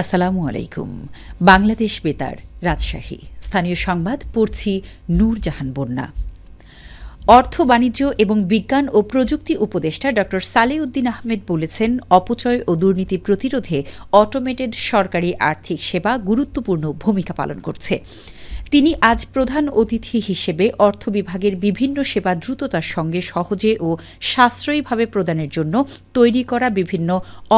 আসসালামু আলাইকুম। বাংলাদেশ বেতার, রাজশাহী। স্থানীয় সংবাদ পড়ছি নূরজাহান বন্যা। অর্থ, বাণিজ্য এবং বিজ্ঞান ও প্রযুক্তি উপদেষ্টা ড সালেউদ্দিন আহমেদ বলেছেন, অপচয় ও দুর্নীতি প্রতিরোধে অটোমেটেড সরকারি আর্থিক সেবা গুরুত্বপূর্ণ ভূমিকা পালন করছে। তিনি আজ প্রধান অতিথি হিসেবে অর্থ বিভাগের বিভিন্ন সেবা দ্রুততার সঙ্গে সহজে ও সাশ্রয়ীভাবে প্রদানের জন্য তৈরি করা বিভিন্ন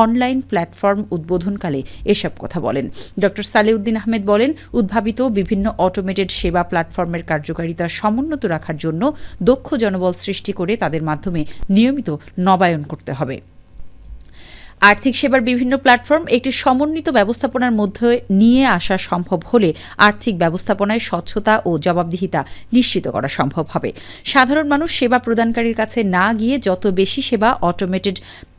অনলাইন প্ল্যাটফর্ম উদ্বোধনকালে এসব কথা বলেন। ড সালেউদ্দিন আহমেদ বলেন, উদ্ভাবিত বিভিন্ন অটোমেটেড সেবা প্ল্যাটফর্মের কার্যকারিতা সমুন্নত রাখার জন্য দক্ষ জনবল সৃষ্টি করে তাদের মাধ্যমে নিয়মিত নবায়ন করতে হবে। আর্থিক সেবার বিভিন্ন প্ল্যাটফর্ম একটি সমন্বিত ব্যবস্থাপনার মধ্যে নিয়ে আসা সম্ভব হলে আর্থিক ব্যবস্থাপনায় স্বচ্ছতা ও জবাবদিহিতা নিশ্চিত করা সম্ভব হবে। সাধারণ মানুষ সেবা প্রদানকারীর কাছে না গিয়ে যত বেশি সেবা অটোমেটেড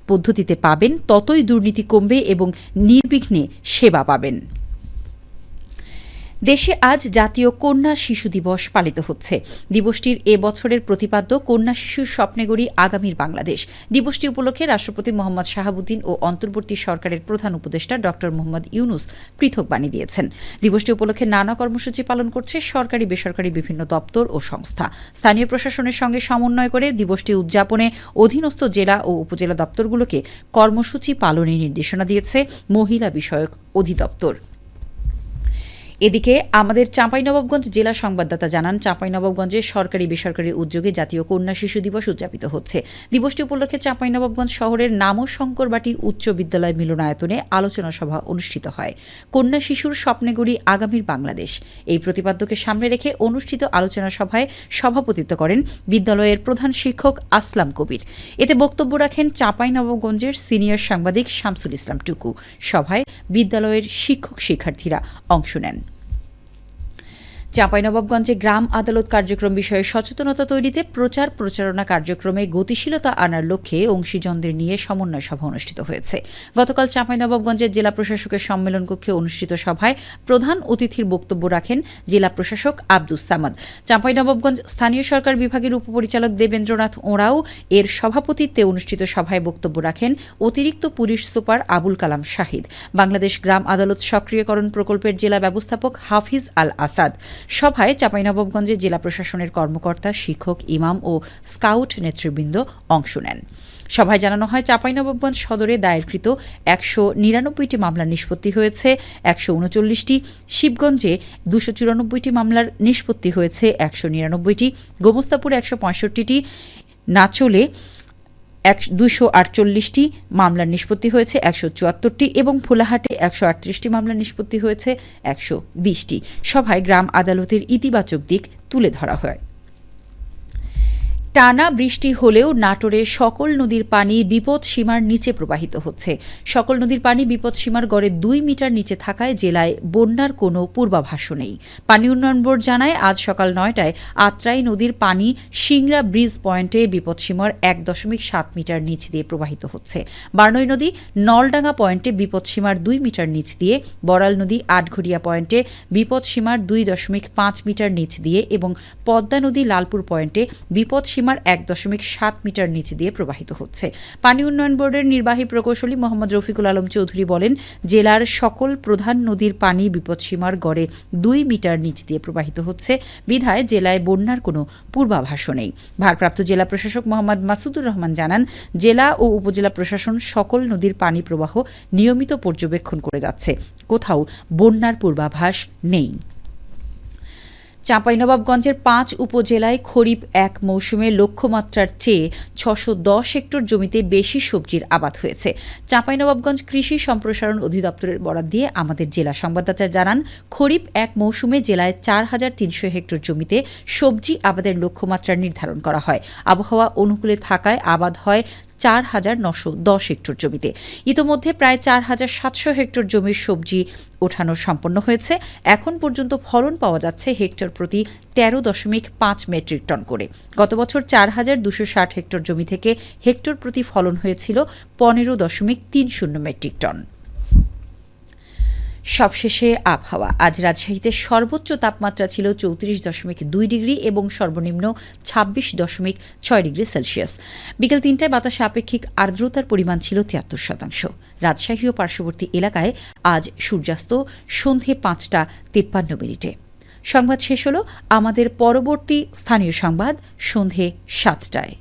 পদ্ধতিতে পাবেন, ততই দুর্নীতি কমবে এবং নির্বিঘ্নে সেবা পাবেন। দেশে আজ জাতীয় কন্যা শিশু দিবস পালিত হচ্ছে। দিবসটির এ বছরের প্রতিপাদ্য কন্যা শিশুর স্বপ্নেগড়ি আগামীর বাংলাদেশ। দিবসটি উপলক্ষে রাষ্ট্রপতি মোহাম্মদ শাহাবুদ্দিন ও অন্তর্বর্তী সরকারের প্রধান উপদেষ্টা ড মোহাম্মদ ইউনুস পৃথক বাণী দিয়েছেন। দিবসটি উপলক্ষে নানা কর্মসূচি পালন করছে সরকারি বেসরকারি বিভিন্ন দপ্তর ও সংস্থা। স্থানীয় প্রশাসনের সঙ্গে সমন্বয় করে দিবসটি উদযাপনে অধীনস্থ জেলা ও উপজেলা দপ্তরগুলোকে কর্মসূচি পালনের নির্দেশনা দিয়েছে মহিলা বিষয়ক অধিদপ্তর। এদিকে আমাদের চাঁপাইনবাবগঞ্জ জেলা সংবাদদাতা জানান, চাঁপাইনবাবগঞ্জে সরকারি বেসরকারি উদ্যোগে জাতীয় কন্যা শিশু দিবস উদযাপিত হচ্ছে। দিবসটি উপলক্ষে চাঁপাইনবাবগঞ্জ শহরের নামশঙ্করবাটি উচ্চ বিদ্যালয় মিলনায়তনে আলোচনা সভা অনুষ্ঠিত হয়। কন্যা শিশুর স্বপ্নেগড়ি আগামীর বাংলাদেশ এই প্রতিপাদ্যকে সামনে রেখে অনুষ্ঠিত আলোচনা সভায় সভাপতিত্ব করেন বিদ্যালয়ের প্রধান শিক্ষক আসলাম কবির। এতে বক্তব্য রাখেন চাঁপাইনবাবগঞ্জের সিনিয়র সাংবাদিক শামসুল ইসলাম টুকু। সভায় বিদ্যালয়ের শিক্ষক শিক্ষার্থীরা অংশ নেন। চাঁপাইনবাবগঞ্জে গ্রাম আদালত কার্যক্রম বিষয়ে সচেতনতা তৈরিতে প্রচার প্রচারণা কার্যক্রমে গতিশীলতা আনার লক্ষ্যে অংশীজনদের নিয়ে সমন্বয় সভা অনুষ্ঠিত হয়েছে। গতকাল চাঁপাইনবাবগঞ্জের জেলা প্রশাসকের সম্মেলন কক্ষে অনুষ্ঠিত সভায় প্রধান অতিথির বক্তব্য রাখেন জেলা প্রশাসক আব্দুস সামাদ। চাঁপাইনবাবগঞ্জ স্থানীয় সরকার বিভাগের উপপরিচালক দেবেন্দ্রনাথ ওঁরাও এর সভাপতিত্বে অনুষ্ঠিত সভায় বক্তব্য রাখেন অতিরিক্ত পুলিশ সুপার আবুল কালাম শাহিদ। বাংলাদেশ গ্রাম আদালত সক্রিয়করণ প্রকল্পের জেলা ব্যবস্থাপক হাফিজ আল আসাদ। সভায় চাঁপাইনবাবগঞ্জে জেলা প্রশাসনের কর্মকর্তা, শিক্ষক, ইমাম ও স্কাউট নেতৃবৃন্দ অংশ নেন। সভায় জানানো হয়, চাঁপাইনবাবগঞ্জ সদরে দায়েরকৃত ১৯৯টি মামলার নিষ্পত্তি হয়েছে ১৩৯টি, শিবগঞ্জে ২৯৪টি মামলার নিষ্পত্তি হয়েছে ১৯৯টি, গোমস্তাপুরে ১৬৫টি, নাচলে ২৪৮টি মামলার নিষ্পত্তি হয়েছে ১৭৪টি এবং ভোলাহাটে ১৩৮টি মামলার নিষ্পত্তি হয়েছে ১২০টি। সভায় গ্রাম আদালতের ইতিবাচক দিক তুলে ধরা হয়। টানা বৃষ্টি হলেও নাটোরে সকল নদীর পানি বিপদসীমার নিচে প্রবাহিত হচ্ছে। সকল নদীর পানি বিপদসীমার গড়ে ২ মিটার নিচে থাকায় জেলায় বন্যার কোনো পূর্বাভাসও নেই। পানি উন্নয়ন বোর্ড জানায়, আজ সকাল ৯টায় আত্রাই নদীর পানি সিংড়া ব্রিজ পয়েন্টে বিপদসীমার ১.৭ মিটার নিচ দিয়ে প্রবাহিত হচ্ছে। বার্নই নদী নলডাঙ্গা পয়েন্টে বিপদসীমার ২ মিটার নিচ দিয়ে, বড়াল নদী আটঘরিয়া পয়েন্টে বিপদসীমার ২.৫ মিটার নিচ দিয়ে এবং পদ্মা নদী লালপুর পয়েন্টে বিপদসীমার ১.৭ মিটার নিচ দিয়ে প্রবাহিত হচ্ছে। পানি উন্নয়ন বোর্ডের নির্বাহী প্রকৌশলী মোহাম্মদ রফিকুল আলম চৌধুরী বলেন, জেলার সকল প্রধান নদীর পানি বিপদসীমার গড়ে ২ মিটার নিচ দিয়ে প্রবাহিত হচ্ছে বিধায় জেলায় বন্যার কোনো পূর্বাভাসও নেই। ভারপ্রাপ্ত জেলা প্রশাসক মোহাম্মদ মাসুদুর রহমান জানান, জেলা ও উপজেলা প্রশাসন সকল নদীর পানি প্রবাহ নিয়মিত পর্যবেক্ষণ করে যাচ্ছে। কোথাও বন্যার পূর্বাভাস নেই। চাঁপাইনবাবগঞ্জের ৫ উপজেলায় খরিফ ১ মৌসুমে লক্ষ্যমাত্রার চেয়ে ৬১০ হেক্টর জমিতে বেশি সবজির আবাদ হয়েছে। চাঁপাইনবাবগঞ্জ কৃষি সম্প্রসারণ অধিদপ্তরের বরাত দিয়ে আমাদের জেলা সংবাদদাতা জানান, খরিফ ১ মৌসুমে জেলায় ৪৩০০ হেক্টর জমিতে সবজি আবাদের লক্ষ্যমাত্রা নির্ধারণ করা হয়। আবহাওয়া অনুকূলে থাকায় আবাদ হয় ৪৯১০ হেক্টর জমিতে। ইতোমধ্যে প্রায় ৪৭০০ হেক্টর জমির সবজি ওঠানো সম্পন্ন হয়েছে। এখন পর্যন্ত ফলন পাওয়া যাচ্ছে হেক্টর প্রতি ১৩.৫ মেট্রিক টন করে। গত বছর ৪২৬০ হেক্টর জমি থেকে হেক্টর প্রতি ফলন হয়েছিল ১৫.৩০ মেট্রিক টন। সবশেষে আবহাওয়া। আজ রাজশাহীতে সর্বোচ্চ তাপমাত্রা ছিল 34.2 ডিগ্রি এবং সর্বনিম্ন 26.6 ডিগ্রি সেলসিয়াস। বিকেল ৩টায় বাতাসে আপেক্ষিক আর্দ্রতার পরিমাণ ছিল 73%। রাজশাহী ও পার্শ্ববর্তী এলাকায় আজ সূর্যাস্ত সন্ধে ৫টা ৫৩ মিনিটে। সংবাদ শেষ হল। আমাদের পরবর্তী স্থানীয় সংবাদ সন্ধে ৭টায়।